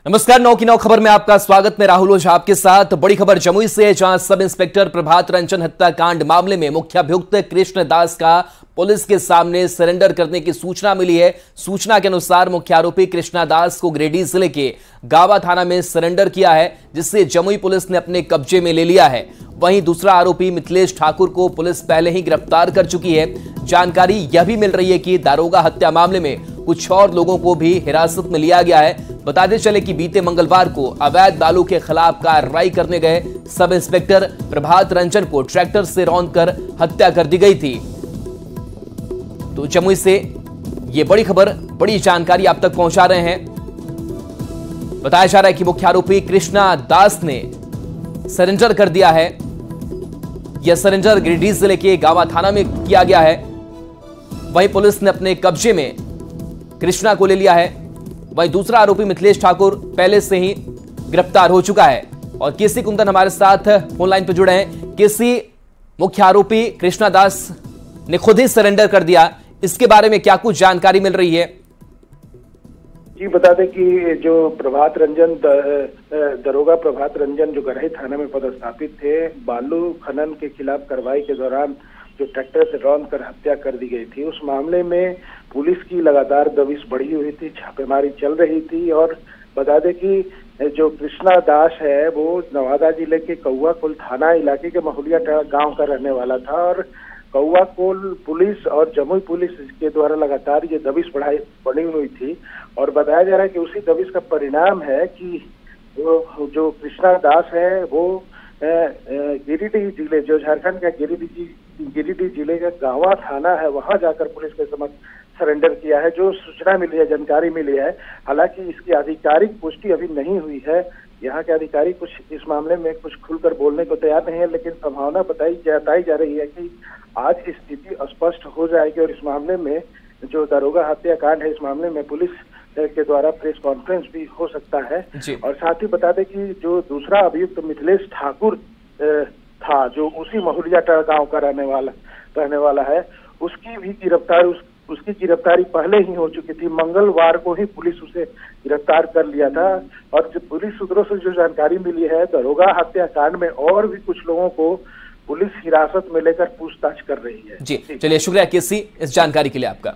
नमस्कार, 9 की 9 खबर में आपका स्वागत। मैं राहुल ओझा आपके साथ। बड़ी खबर जमुई से, जहां सब इंस्पेक्टर प्रभात रंजन हत्याकांड मामले में मुख्य अभियुक्त कृष्ण दास का पुलिस के सामने सरेंडर करने की सूचना मिली है। सूचना के अनुसार मुख्य आरोपी कृष्णा दास को गिरिडीह जिले के गावा थाना में सरेंडर किया है, जिससे जमुई पुलिस ने अपने कब्जे में ले लिया है। वहीं दूसरा आरोपी मिथिलेश ठाकुर को पुलिस पहले ही गिरफ्तार कर चुकी है। जानकारी यह भी मिल रही है कि दारोगा हत्या मामले में कुछ और लोगों को भी हिरासत में लिया गया है। बताते चले कि बीते मंगलवार को अवैध बालू के खिलाफ कार्रवाई करने गए सब इंस्पेक्टर प्रभात रंजन को ट्रैक्टर से रौंदकर हत्या कर दी गई थी। तो जमुई से ये बड़ी खबर, बड़ी जानकारी आप तक पहुंचा रहे हैं। बताया जा रहा है कि मुख्य आरोपी कृष्णा दास ने सरेंडर कर दिया है। यह सरेंडर गिरिडीह जिले के गावा थाना में किया गया है। वहीं पुलिस ने अपने कब्जे में कृष्णा को ले लिया है। वहीं दूसरा आरोपी मिथिलेश ठाकुर पहले से ही गिरफ्तार हो चुका है। और केसी कुंदन हमारे साथ फोन लाइन पर जुड़े हैं। केसी, मुख्य आरोपी कृष्णा दास ने खुद ही सरेंडर कर दिया, इसके बारे में क्या कुछ जानकारी मिल रही है? जी, बता दें कि जो प्रभात रंजन दरोगा प्रभात रंजन जो गरही थाना में पदस्थापित थे, बालू खनन के खिलाफ कार्रवाई के दौरान जो ट्रैक्टर से रौंद कर हत्या कर दी गई थी, उस मामले में पुलिस की लगातार दबिश बढ़ी हुई थी, छापेमारी चल रही थी। और बता दें कि जो कृष्णा दास है वो नवादा जिले के कौआकोल थाना इलाके के महुलिया गांव का रहने वाला था। और कौआकोल पुलिस और जमुई पुलिस के द्वारा लगातार ये दबिश बढ़ी हुई थी। और बताया जा रहा है कि उसी दबिश का परिणाम है कि वो जो कृष्णा दास है वो गिरिडीह जिले, जो झारखंड का गिरिडीह जिले का गावा थाना है, वहां जाकर पुलिस के समक्ष सरेंडर किया है। जो सूचना मिली है, जानकारी मिली है, हालांकि इसकी आधिकारिक पुष्टि अभी नहीं हुई है। यहाँ के अधिकारी कुछ इस मामले में कुछ खुलकर बोलने को तैयार नहीं है, लेकिन संभावना जताई जा रही है कि आज स्थिति स्पष्ट हो जाएगी और इस मामले में जो दारोगा हत्याकांड है, इस मामले में पुलिस के द्वारा प्रेस कॉन्फ्रेंस भी हो सकता है। और साथ ही बता दें कि जो दूसरा अभियुक्त मिथिलेश ठाकुर था, जो उसी महुलिया गांव का रहने वाला है, उसकी गिरफ्तारी पहले ही हो चुकी थी। मंगलवार को ही पुलिस उसे गिरफ्तार कर लिया था। और जो पुलिस सूत्रों से जो जानकारी मिली है, दरोगा हत्याकांड में और भी कुछ लोगों को पुलिस हिरासत में लेकर पूछताछ कर रही है। जी, चलिए, शुक्रिया केसी इस जानकारी के लिए आपका।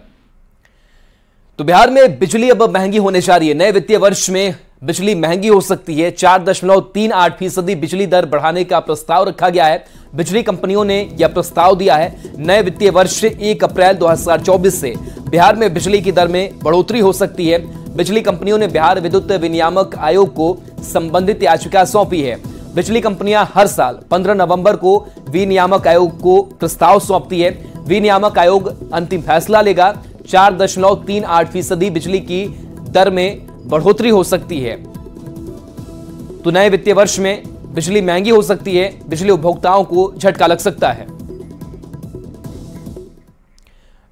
तो बिहार में बिजली अब महंगी होने जा रही है। नए वित्तीय वर्ष में बिजली महंगी हो सकती है। 4.38% बिजली दर बढ़ाने का प्रस्ताव रखा गया है। बिजली कंपनियों ने यह प्रस्ताव दिया है। नए वित्तीय वर्ष 1 अप्रैल 2024 से बिहार में बिजली की दर में बढ़ोतरी हो सकती है। बिजली कंपनियों ने बिहार विद्युत विनियामक आयोग को संबंधित याचिका सौंपी है। बिजली कंपनियां हर साल 15 नवंबर को विनियामक आयोग को प्रस्ताव सौंपती है। विनियामक आयोग अंतिम फैसला लेगा। 4.38% बिजली की दर में बढ़ोतरी हो सकती है। तो नए वित्तीय वर्ष में बिजली महंगी हो सकती है। बिजली उपभोक्ताओं को झटका लग सकता है।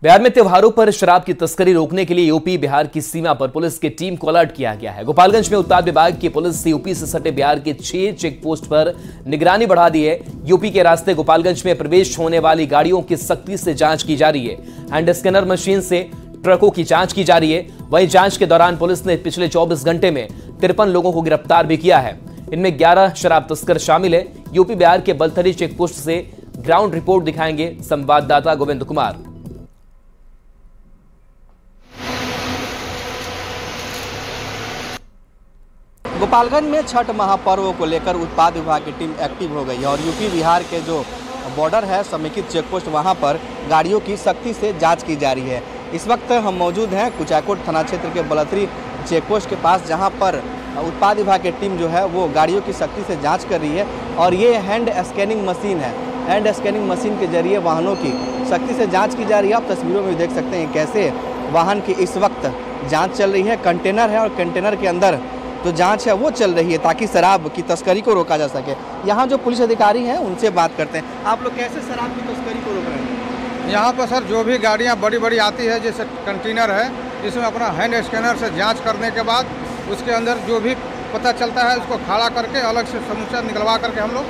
बिहार में त्योहारों पर शराब की तस्करी रोकने के लिए यूपी बिहार की सीमा पर पुलिस की टीम को अलर्ट किया गया है। गोपालगंज में उत्पाद विभाग की पुलिस यूपी से सटे बिहार के 6 चेक पोस्ट पर निगरानी बढ़ा दी है। यूपी के रास्ते गोपालगंज में प्रवेश होने वाली गाड़ियों की सख्ती से जांच की जा रही है। हैंड स्कैनर मशीन से ट्रकों की जांच की जा रही है। वहीं जांच के दौरान पुलिस ने पिछले 24 घंटे में 53 लोगों को गिरफ्तार भी किया है। इनमें 11 शराब तस्कर शामिल है। यूपी बिहार के बलथरी चेक पोस्ट से ग्राउंड रिपोर्ट दिखाएंगे संवाददाता गोविंद कुमार। गोपालगंज में छठ महापर्व को लेकर उत्पाद विभाग की टीम एक्टिव हो गई है और यूपी बिहार के जो बॉर्डर है, समेकित चेक पोस्ट, वहाँ पर गाड़ियों की सख्ती से जांच की जा रही है। इस वक्त हम मौजूद हैं कुचाकोट थाना क्षेत्र के बलथरी चेक पोस्ट के पास, जहाँ पर उत्पाद विभाग की टीम जो है वो गाड़ियों की सख्ती से जाँच कर रही है। और ये हैंड स्कैनिंग मशीन है। हैंड स्कैनिंग मशीन के जरिए वाहनों की सख्ती से जाँच की जा रही है। आप तस्वीरों में देख सकते हैं कैसे वाहन की इस वक्त जाँच चल रही है। कंटेनर है और कंटेनर के अंदर जो जांच है वो चल रही है ताकि शराब की तस्करी को रोका जा सके। यहाँ जो पुलिस अधिकारी हैं उनसे बात करते हैं। आप लोग कैसे शराब की तस्करी को रोक रहे हैं? यहाँ पर सर जो भी गाड़ियाँ बड़ी बड़ी आती है, जैसे कंटेनर है, इसमें अपना हैंड स्कैनर से जांच करने के बाद उसके अंदर जो भी पता चलता है उसको खड़ा करके अलग से समूचा निकलवा करके हम लोग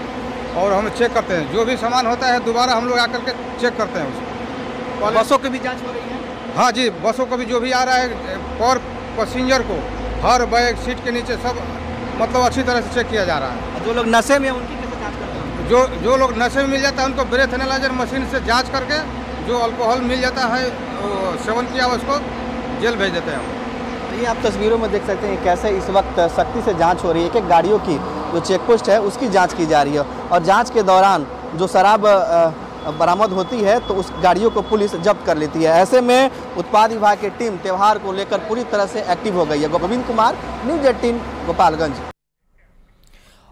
और हम चेक करते हैं। जो भी सामान होता है दोबारा हम लोग आकर के चेक करते हैं उसको। बसों की भी जाँच हो रही है? हाँ जी, बसों को भी जो भी आ रहा है पर पैसेंजर को हर बैग सीट के नीचे सब मतलब अच्छी तरह से चेक किया जा रहा है। जो लोग नशे में उनकी कैसे जाँच करते हैं? जो लोग नशे में मिल जाता है उनको ब्रेथ एनालाइजर मशीन से जाँच करके जो अल्कोहल मिल जाता है सेवन किया उसको जेल भेज देते हैं। ये आप तस्वीरों में देख सकते हैं कैसे इस वक्त सख्ती से जांच हो रही है कि गाड़ियों की जो चेक पोस्ट है उसकी जांच की जा रही है और जांच के दौरान जो शराब बरामद होती है तो उस गाड़ियों को पुलिस जब्त कर लेती है। ऐसे में उत्पाद विभाग की टीम त्यौहार को लेकर पूरी तरह से एक्टिव हो गई है। गोविंद कुमार, न्यूज़ 18, गोपालगंज।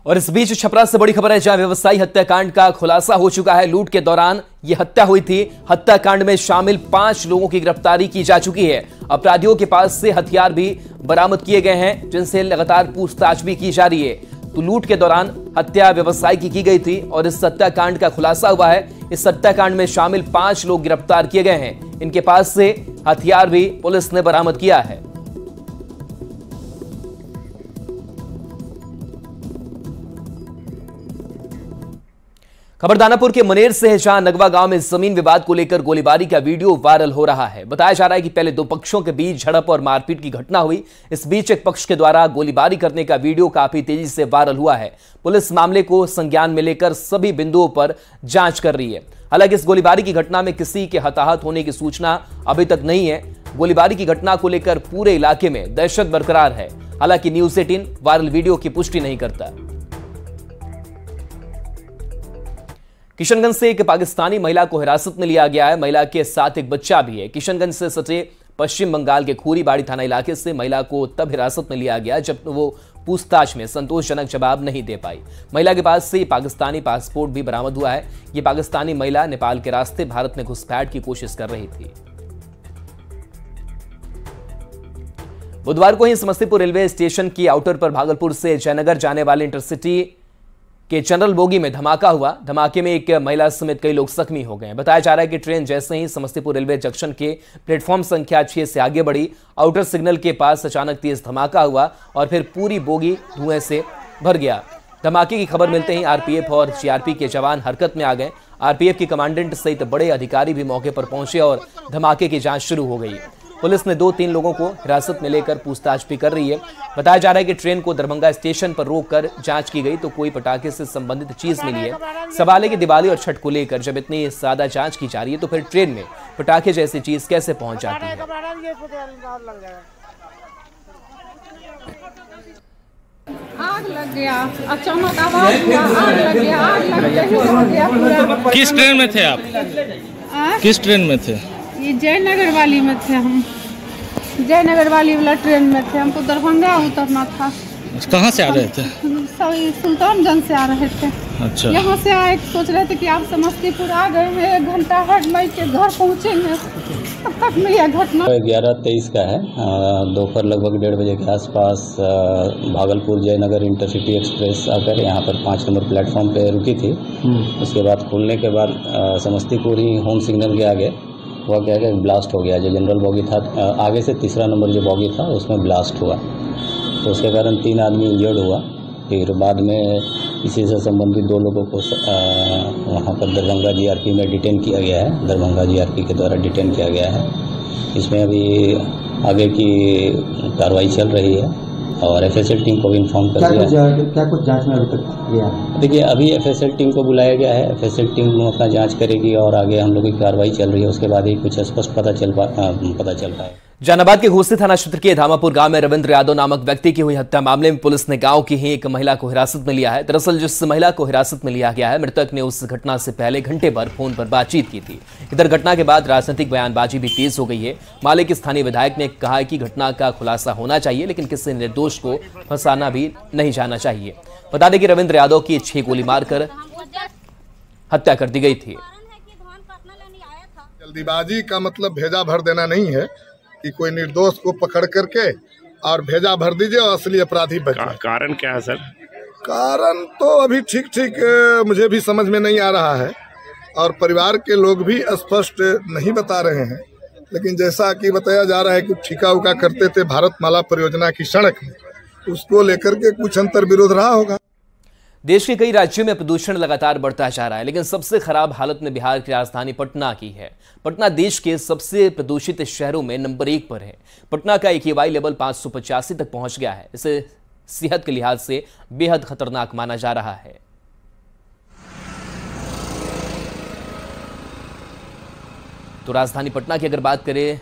और इस बीच छपरा से बड़ी खबर है, जहां व्यवसायी हत्याकांड का खुलासा हो चुका है। लूट के दौरान यह हत्या हुई थी। हत्याकांड में शामिल 5 लोगों की गिरफ्तारी की जा चुकी है। अपराधियों के पास से हथियार भी बरामद किए गए हैं, जिनसे लगातार पूछताछ भी की जा रही है। तो लूट के दौरान हत्या व्यवसायी की गई थी और इस हत्याकांड का खुलासा हुआ है। इस हत्याकांड में शामिल 5 लोग गिरफ्तार किए गए हैं। इनके पास से हथियार भी पुलिस ने बरामद किया है। खबर दानापुर के मनेर से है, जहां नगवा गांव में जमीन विवाद को लेकर गोलीबारी का वीडियो वायरल हो रहा है। बताया जा रहा है कि पहले 2 पक्षों के बीच झड़प और मारपीट की घटना हुई। इस बीच एक पक्ष के द्वारा गोलीबारी करने का वीडियो काफी तेजी से वायरल हुआ है। पुलिस मामले को संज्ञान में लेकर सभी बिंदुओं पर जांच कर रही है। हालांकि इस गोलीबारी की घटना में किसी के हताहत होने की सूचना अभी तक नहीं है। गोलीबारी की घटना को लेकर पूरे इलाके में दहशत बरकरार है। हालांकि न्यूज़ 18 वायरल वीडियो की पुष्टि नहीं करता। किशनगंज से एक पाकिस्तानी महिला को हिरासत में लिया गया है। महिला के साथ एक बच्चा भी है। किशनगंज से सटे पश्चिम बंगाल के खूरीबाड़ी थाना इलाके से महिला को तब हिरासत में लिया गया जब वो पूछताछ में संतोषजनक जवाब नहीं दे पाई। महिला के पास से पाकिस्तानी पासपोर्ट भी बरामद हुआ है। ये पाकिस्तानी महिला नेपाल के रास्ते भारत में घुसपैठ की कोशिश कर रही थी। बुधवार को ही समस्तीपुर रेलवे स्टेशन की आउटर पर भागलपुर से जयनगर जाने वाले इंटरसिटी के जनरल बोगी में धमाका हुआ। धमाके में एक महिला समेत कई लोग जख्मी हो गए। बताया जा रहा है कि ट्रेन जैसे ही समस्तीपुर रेलवे जंक्शन के प्लेटफॉर्म संख्या 6 से आगे बढ़ी, आउटर सिग्नल के पास अचानक तेज धमाका हुआ और फिर पूरी बोगी धुएं से भर गया। धमाके की खबर मिलते ही आरपीएफ और सीआरपी के जवान हरकत में आ गए। आरपीएफ की कमांडेंट सहित बड़े अधिकारी भी मौके पर पहुंचे और धमाके की जांच शुरू हो गई। पुलिस ने 2-3 लोगों को हिरासत में लेकर पूछताछ भी कर रही है। बताया जा रहा है कि ट्रेन को दरभंगा स्टेशन पर रोककर जांच की गई तो कोई पटाखे से संबंधित चीज मिली है। सवाल है कि दिवाली और छठ को लेकर जब इतनी ज्यादा जांच की जा रही है तो फिर ट्रेन में पटाखे जैसी चीज कैसे पहुंच जाती है। आग लग गया, अचानक आवाज हुआ, आग लग गया, आग लग गया पूरा। किस ट्रेन में थे आप? किस ट्रेन में थे? ये जयनगर वाली में थे हम। जयनगर वाली वाला ट्रेन में थे। हमको दरभंगा उतरना था। कहाँ से आ रहे थे? सुल्तानगंज से आ रहे थे। अच्छा। यहाँ से आए सोच रहे थे कि आप समस्तीपुर आ गए हैं, 1 घंटा हट मई के घर पहुँचेंगे, तब तक में यह घटना। 11:23 का है। दोपहर लगभग 1:30 बजे के आसपास भागलपुर जयनगर इंटरसिटी एक्सप्रेस आकर यहाँ पर 5 नंबर प्लेटफॉर्म पे रुकी थी। उसके बाद खुलने के बाद समस्तीपुर ही होम सिग्नल के आगे हुआ क्या कि ब्लास्ट हो गया। जो जनरल बॉगी था आगे से 3रा नंबर जो बॉगी था उसमें ब्लास्ट हुआ, तो उसके कारण 3 आदमी इंजर्ड हुआ। फिर बाद में इसी से संबंधित 2 लोगों को वहाँ पर दरभंगा जीआरपी में डिटेन किया गया है। दरभंगा जीआरपी के द्वारा डिटेन किया गया है। इसमें अभी आगे की कार्रवाई चल रही है और एफएसएल टीम को भी इन्फॉर्म कर दिया है। क्या कुछ जांच में अभी तक गया? देखिए, अभी एफएसएल टीम को बुलाया गया है। एफएसएल टीम अपना जांच करेगी और आगे हम लोगों की कार्रवाई चल रही है। उसके बाद ही कुछ स्पष्ट पता चल पाएगा। जहानाबाद के घोसी थाना क्षेत्र के धामापुर गांव में रविंद्र यादव नामक व्यक्ति की हुई हत्या मामले में पुलिस ने गांव की ही एक महिला को हिरासत में लिया है। दरअसल जिस महिला को हिरासत में लिया गया है, मृतक ने उस घटना से पहले घंटे भर फोन पर बातचीत की थी। इधर घटना के बाद राजनीतिक बयानबाजी भी तेज हो गई है। माले के स्थानीय विधायक ने कहा है कि घटना का खुलासा होना चाहिए, लेकिन किसी निर्दोष को फंसाना भी नहीं जाना चाहिए। बता दें कि रविंद्र यादव की 6 गोली मारकर हत्या कर दी गई थी। जल्दीबाजी का मतलब भेजा भर देना नहीं है कि कोई निर्दोष को पकड़ करके और भेजा भर दीजिए और असली अपराधी बच जाए। कारण क्या है सर? कारण तो अभी ठीक मुझे भी समझ में नहीं आ रहा है और परिवार के लोग भी स्पष्ट नहीं बता रहे हैं। लेकिन जैसा कि बताया जा रहा है कि ठिका उका करते थे भारतमाला परियोजना की सड़क में, उसको लेकर के कुछ अंतर विरोध रहा होगा। देश के कई राज्यों में प्रदूषण लगातार बढ़ता जा रहा है, लेकिन सबसे खराब हालत में बिहार की राजधानी पटना की है। पटना देश के सबसे प्रदूषित शहरों में नंबर 1 पर है। पटना का AQI लेवल 585 तक पहुंच गया है। इसे सेहत के लिहाज से बेहद खतरनाक माना जा रहा है। तो राजधानी पटना की अगर बात करें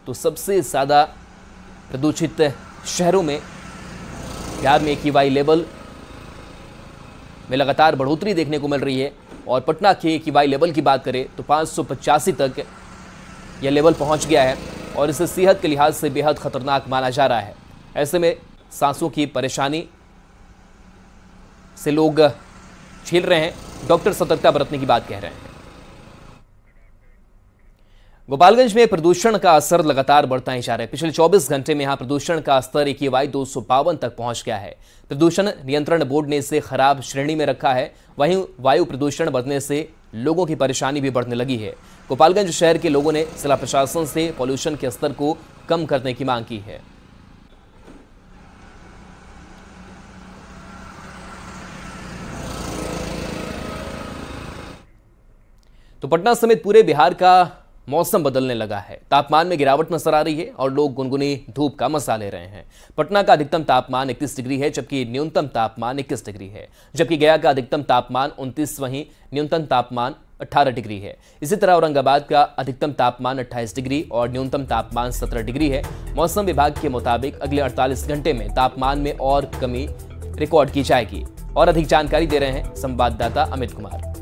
तो सबसे ज्यादा प्रदूषित शहरों में बिहार में AQI लेवल में लगातार बढ़ोतरी देखने को मिल रही है। और पटना के AQI लेवल की बात करें तो 585 तक यह लेवल पहुंच गया है और इसे सेहत के लिहाज से बेहद खतरनाक माना जा रहा है। ऐसे में सांसों की परेशानी से लोग झेल रहे हैं। डॉक्टर सतर्कता बरतने की बात कह रहे हैं। गोपालगंज में प्रदूषण का असर लगातार बढ़ता ही जा रहा है। पिछले 24 घंटे में यहां प्रदूषण का स्तर AQI 252 तक पहुंच गया है। प्रदूषण नियंत्रण बोर्ड ने इसे खराब श्रेणी में रखा है। वहीं वायु प्रदूषण बढ़ने से लोगों की परेशानी भी बढ़ने लगी है। गोपालगंज शहर के लोगों ने जिला प्रशासन से पॉल्यूशन के स्तर को कम करने की मांग की है। तो पटना समेत पूरे बिहार का मौसम बदलने लगा है। तापमान में गिरावट नजर आ रही है और लोग गुनगुनी धूप का मजा ले रहे हैं। पटना का अधिकतम तापमान 31 डिग्री है, जबकि न्यूनतम तापमान 21 डिग्री है। जबकि गया का अधिकतम तापमान 29, वहीं न्यूनतम तापमान 18 डिग्री है। इसी तरह औरंगाबाद का अधिकतम तापमान 28 डिग्री और न्यूनतम तापमान 17 डिग्री है। मौसम विभाग के मुताबिक अगले 48 घंटे में तापमान में और कमी रिकॉर्ड की जाएगी। और अधिक जानकारी दे रहे हैं संवाददाता अमित कुमार।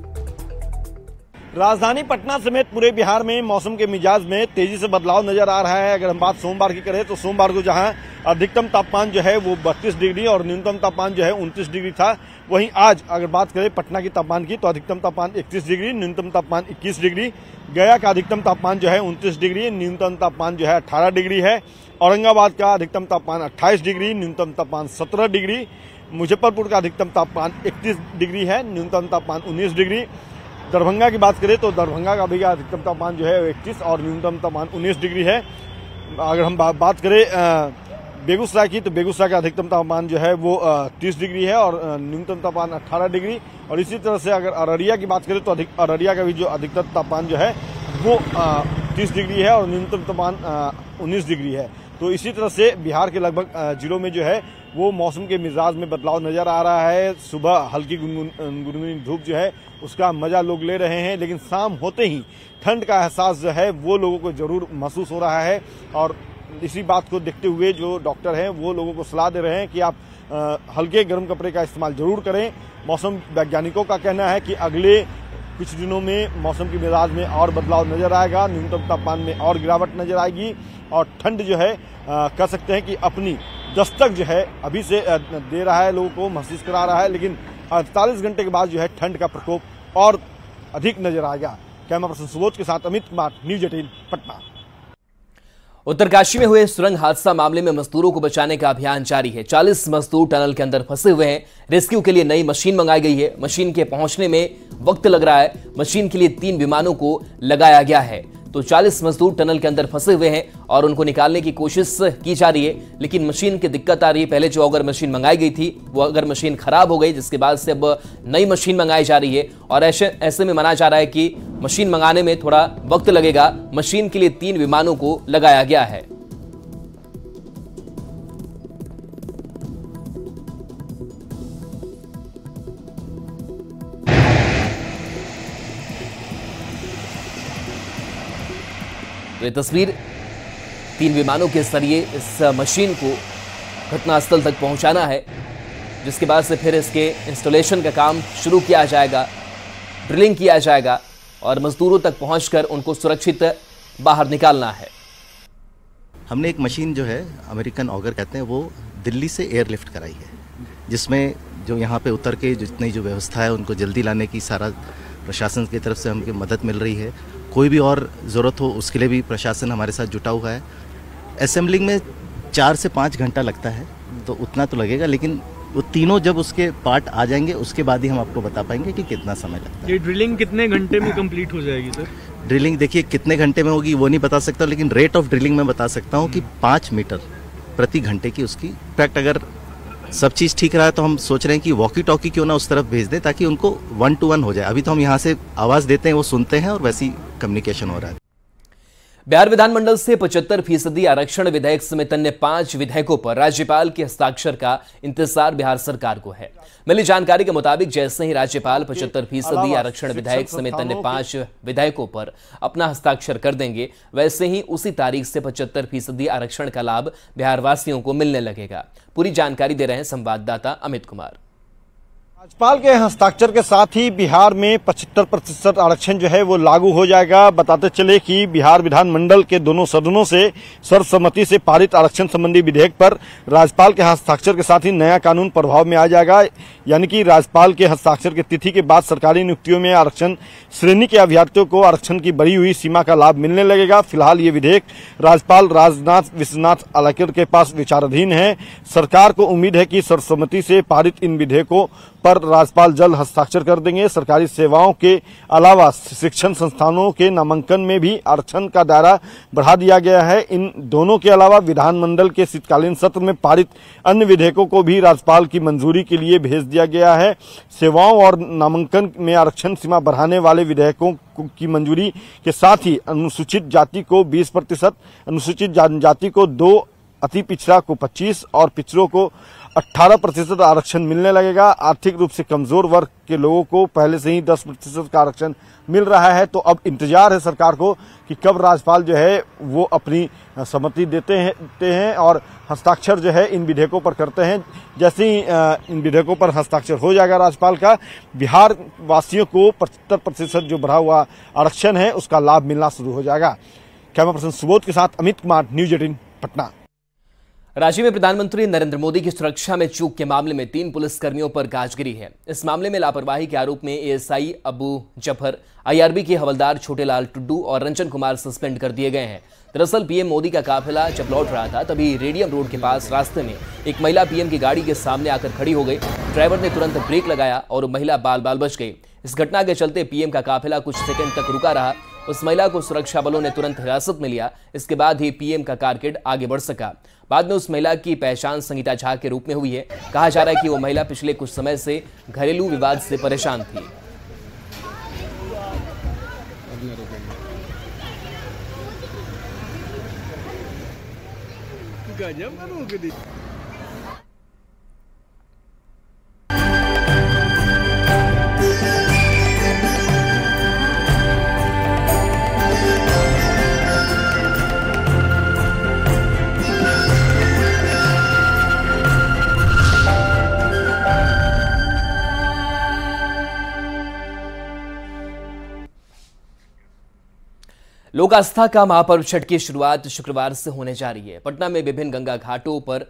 राजधानी पटना समेत पूरे बिहार में मौसम के मिजाज में तेजी से बदलाव नजर आ रहा है। अगर हम बात सोमवार की करें तो सोमवार को जहां अधिकतम तापमान जो है वो 32 डिग्री और न्यूनतम तापमान जो है 29 डिग्री था, वहीं आज अगर बात करें पटना की तापमान की तो अधिकतम तापमान 31 डिग्री, न्यूनतम तापमान 21 डिग्री। गया का अधिकतम तापमान जो है 29 डिग्री, न्यूनतम तापमान जो है 18 डिग्री है। औरंगाबाद का अधिकतम तापमान 28 डिग्री, न्यूनतम तापमान 17 डिग्री। मुजफ्फरपुर का अधिकतम तापमान 31 डिग्री है, न्यूनतम तापमान 19 डिग्री। दरभंगा की बात करें तो दरभंगा का भी अधिकतम तापमान जो है 31 और न्यूनतम तापमान 19 डिग्री है। अगर हम बात करें बेगूसराय की तो बेगूसराय का अधिकतम तापमान जो है वो 30 डिग्री है और न्यूनतम तापमान 18 डिग्री। और इसी तरह से अगर अररिया की बात करें तो अररिया का भी जो अधिकतम तापमान जो है वो 30 डिग्री है और न्यूनतम तापमान 19 डिग्री है। तो इसी तरह से बिहार के लगभग जिलों में जो है वो मौसम के मिजाज में बदलाव नजर आ रहा है। सुबह हल्की गुनगुनी धूप जो है उसका मजा लोग ले रहे हैं, लेकिन शाम होते ही ठंड का एहसास जो है वो लोगों को जरूर महसूस हो रहा है। और इसी बात को देखते हुए जो डॉक्टर हैं वो लोगों को सलाह दे रहे हैं कि आप हल्के गर्म कपड़े का इस्तेमाल जरूर करें। मौसम वैज्ञानिकों का कहना है कि अगले कुछ दिनों में मौसम की मिजाज में और बदलाव नजर आएगा, न्यूनतम तापमान में और गिरावट नजर आएगी और ठंड जो है कह सकते हैं कि अपनी दस्तक जो है अभी से दे रहा है, लोगों को महसूस करा रहा है। लेकिन 48 घंटे के बाद जो है ठंड का प्रकोप और अधिक नजर आएगा। कैमरा पर्सन सुबोध के साथ अमित कुमार, न्यूज 18 पटना। उत्तरकाशी में हुए सुरंग हादसा मामले में मजदूरों को बचाने का अभियान जारी है। 40 मजदूर टनल के अंदर फंसे हुए हैं। रेस्क्यू के लिए नई मशीन मंगाई गई है। मशीन के पहुंचने में वक्त लग रहा है। मशीन के लिए 3 विमानों को लगाया गया है। तो 40 मजदूर टनल के अंदर फंसे हुए हैं और उनको निकालने की कोशिश की जा रही है, लेकिन मशीन की दिक्कत आ रही है। पहले जो अगर मशीन मंगाई गई थी वो अगर मशीन खराब हो गई, जिसके बाद से अब नई मशीन मंगाई जा रही है और ऐसे में माना जा रहा है कि मशीन मंगाने में थोड़ा वक्त लगेगा। मशीन के लिए 3 विमानों को लगाया गया है। ये तस्वीर 3 विमानों के जरिए इस मशीन को घटनास्थल तक पहुंचाना है, जिसके बाद से फिर इसके इंस्टॉलेशन का काम शुरू किया जाएगा, ड्रिलिंग किया जाएगा और मजदूरों तक पहुंचकर उनको सुरक्षित बाहर निकालना है। हमने एक मशीन जो है अमेरिकन ऑगर कहते हैं वो दिल्ली से एयरलिफ्ट कराई है, जिसमें जो यहाँ पे उतर के जितनी जो व्यवस्था है उनको जल्दी लाने की सारा प्रशासन की तरफ से हमको मदद मिल रही है। कोई भी और ज़रूरत हो उसके लिए भी प्रशासन हमारे साथ जुटा हुआ है। असेंबलिंग में 4 से 5 घंटा लगता है, तो उतना तो लगेगा, लेकिन वो तीनों जब उसके पार्ट आ जाएंगे उसके बाद ही हम आपको बता पाएंगे कि कितना समय लगता है। ये ड्रिलिंग कितने घंटे में कंप्लीट हो जाएगी सर? ड्रिलिंग देखिए कितने घंटे में होगी वो नहीं बता सकता, लेकिन रेट ऑफ ड्रिलिंग में बता सकता हूँ कि 5 मीटर प्रति घंटे की उसकी इफेक्ट। अगर सब चीज़ ठीक रहा है तो हम सोच रहे हैं कि वॉकी टॉकी क्यों ना उस तरफ भेज दें ताकि उनको 1-to-1 हो जाए। अभी तो हम यहाँ से आवाज़ देते हैं, वो सुनते हैं और वैसी कम्युनिकेशन हो रहा है। बिहार विधानमंडल से 75% आरक्षण विधेयक समेत अन्य 5 विधेयकों पर राज्यपाल के हस्ताक्षर का इंतजार बिहार सरकार को है। मिली जानकारी के मुताबिक जैसे ही राज्यपाल 75% आरक्षण विधेयक समेत अन्य 5 विधेयकों पर अपना हस्ताक्षर कर देंगे, वैसे ही उसी तारीख से 75% आरक्षण का लाभ बिहार वासियों को मिलने लगेगा। पूरी जानकारी दे रहे हैं संवाददाता अमित कुमार। राज्यपाल के हस्ताक्षर के साथ ही बिहार में 75% आरक्षण जो है वो लागू हो जाएगा। बताते चले कि बिहार विधानमंडल के दोनों सदनों से सर्वसम्मति से पारित आरक्षण संबंधी विधेयक पर राज्यपाल के हस्ताक्षर के साथ ही नया कानून प्रभाव में आ जाएगा। यानी कि राज्यपाल के हस्ताक्षर की तिथि के बाद सरकारी नियुक्तियों में आरक्षण श्रेणी के अभ्यर्थियों को आरक्षण की बढ़ी हुई सीमा का लाभ मिलने लगेगा। फिलहाल ये विधेयक राज्यपाल राजनाथ विश्वनाथ आलेकर के पास विचाराधीन है। सरकार को उम्मीद है कि सर्वसम्मति से पारित इन विधेयकों पर राज्यपाल जल्द हस्ताक्षर कर देंगे। सरकारी सेवाओं के अलावा शिक्षण संस्थानों के नामांकन में भी आरक्षण का दायरा बढ़ा दिया गया है। इन दोनों के अलावा विधानमंडल के शीतकालीन सत्र में पारित अन्य विधेयकों को भी राज्यपाल की मंजूरी के लिए भेज दिया गया है। सेवाओं और नामांकन में आरक्षण सीमा बढ़ाने वाले विधेयकों की मंजूरी के साथ ही अनुसूचित जाति को 20%, अनुसूचित जनजाति को 2%, अति पिछड़ा को 25% और पिछड़ों को 18% आरक्षण मिलने लगेगा। आर्थिक रूप से कमजोर वर्ग के लोगों को पहले से ही 10% का आरक्षण मिल रहा है। तो अब इंतजार है सरकार को कि कब राज्यपाल जो है वो अपनी सहमति देते हैं और हस्ताक्षर जो है इन विधेयकों पर करते हैं। जैसे ही इन विधेयकों पर हस्ताक्षर हो जाएगा राज्यपाल का, बिहार वासियों को 75% जो बढ़ा हुआ आरक्षण है उसका लाभ मिलना शुरू हो जाएगा। कैमरा पर्सन सुबोध के साथ अमित कुमार, न्यूज 18 पटना। रांची में प्रधानमंत्री नरेंद्र मोदी की सुरक्षा में चूक के मामले में 3 पुलिसकर्मियों पर गाज गिरी है। इस मामले में लापरवाही के आरोप में एएसआई अबू जफर, आईआरबी के हवलदार छोटेलाल टुड्डू और रंजन कुमार सस्पेंड कर दिए गए हैं। दरअसल पीएम मोदी का काफिला जब लौट रहा था तभी रेडियम रोड के पास रास्ते में एक महिला पीएम की गाड़ी के सामने आकर खड़ी हो गई। ड्राइवर ने तुरंत ब्रेक लगाया और महिला बाल बाल बच गई। इस घटना के चलते पीएम का काफिला कुछ सेकंड तक रुका रहा। उस महिला को सुरक्षा बलों ने तुरंत हिरासत में लिया। इसके बाद ही पीएम का कारकेड आगे बढ़ सका। बाद में उस महिला की पहचान संगीता झा के रूप में हुई है। कहा जा रहा है कि वो महिला पिछले कुछ समय से घरेलू विवाद से परेशान थी। लोक आस्था का महापर्व छठ की शुरुआत शुक्रवार से होने जा रही है। पटना में विभिन्न गंगा घाटों पर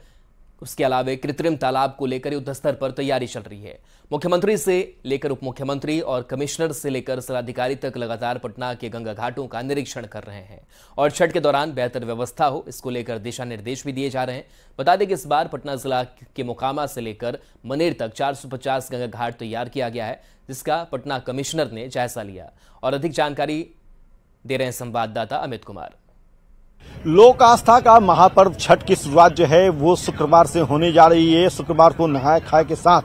उसके अलावा कृत्रिम तालाब को लेकर युद्ध स्तर पर तैयारी चल रही है। मुख्यमंत्री से लेकर उप मुख्यमंत्री और कमिश्नर से लेकर जिलाधिकारी तक लगातार पटना के गंगा घाटों का निरीक्षण कर रहे हैं और छठ के दौरान बेहतर व्यवस्था हो, इसको लेकर दिशा निर्देश भी दिए जा रहे हैं। बता दें कि इस बार पटना जिला के मोकामा से लेकर मनेर तक 450 गंगा घाट तैयार किया गया है, जिसका पटना कमिश्नर ने जायजा लिया। और अधिक जानकारी दे रहे हैं संवाददाता अमित कुमार। लोक आस्था का महापर्व छठ की शुरुआत जो है वो शुक्रवार से होने जा रही है। शुक्रवार को नहाय खाए के साथ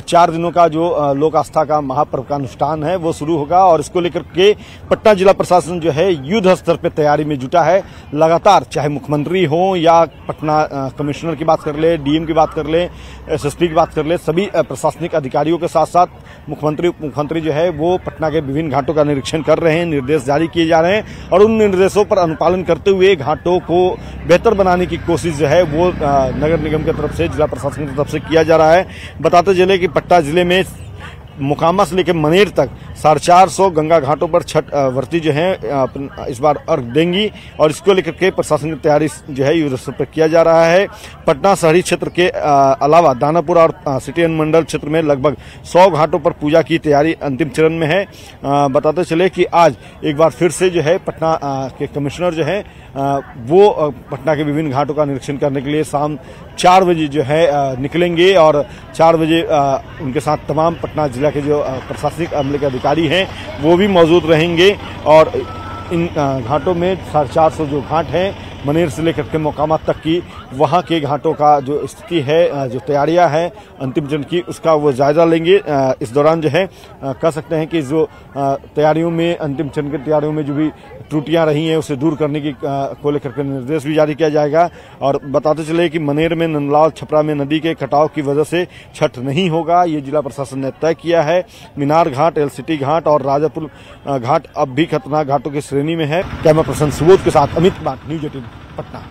4 दिनों का जो लोक आस्था का महापर्व का अनुष्ठान है वो शुरू होगा और इसको लेकर के पटना जिला प्रशासन जो है युद्ध स्तर पर तैयारी में जुटा है। लगातार चाहे मुख्यमंत्री हो या पटना कमिश्नर की बात कर ले, डीएम की बात कर ले, एसएसपी की बात कर ले, सभी प्रशासनिक अधिकारियों के साथ साथ मुख्यमंत्री उप मुख्यमंत्री जो है वो पटना के विभिन्न घाटों का निरीक्षण कर रहे हैं। निर्देश जारी किए जा रहे हैं और उन निर्देशों पर अनुपालन करते हुए घाटों को बेहतर बनाने की कोशिश जो है वो नगर निगम की तरफ से, जिला प्रशासन की तरफ से किया जा रहा है। बताते चले कि पटना जिले में मोकामा से लेकर मनेर तक 450 गंगा घाटों पर छठ व्रती जो है इस बार अर्घ देंगी और इसको लेकर के प्रशासन की तैयारी जो है युद्ध स्तर पर किया जा रहा है। पटना शहरी क्षेत्र के अलावा दानापुर और सिटी अनुमंडल क्षेत्र में लगभग 100 घाटों पर पूजा की तैयारी अंतिम चरण में है। बताते चले कि आज एक बार फिर से जो है पटना के कमिश्नर जो है वो पटना के विभिन्न घाटों का निरीक्षण करने के लिए शाम 4 बजे जो है निकलेंगे और 4 बजे उनके साथ तमाम पटना जिला के जो प्रशासनिक अमले के अधिकारी हैं वो भी मौजूद रहेंगे और इन घाटों में 450 जो घाट हैं मनेर से लेकर के मोकामा तक की वहाँ के घाटों का जो स्थिति है, जो तैयारियां हैं अंतिम चरण की, उसका वो जायजा लेंगे। इस दौरान जो है कह सकते हैं कि जो तैयारियों में, अंतिम चरण की तैयारियों में जो भी त्रुटियां रही हैं उसे दूर करने की को लेकर के निर्देश भी जारी किया जाएगा। और बताते चले कि मनेर में नंदलाल छपरा में नदी के कटाव की वजह से छठ नहीं होगा, ये जिला प्रशासन ने तय किया है। मीनार घाट, एलसीटी घाट और राजापुर घाट अब भी खतरनाक घाटों की श्रेणी में है। कैमरा पर्सन सुबोध के साथ अमित कुमार, न्यूज 18 पटना।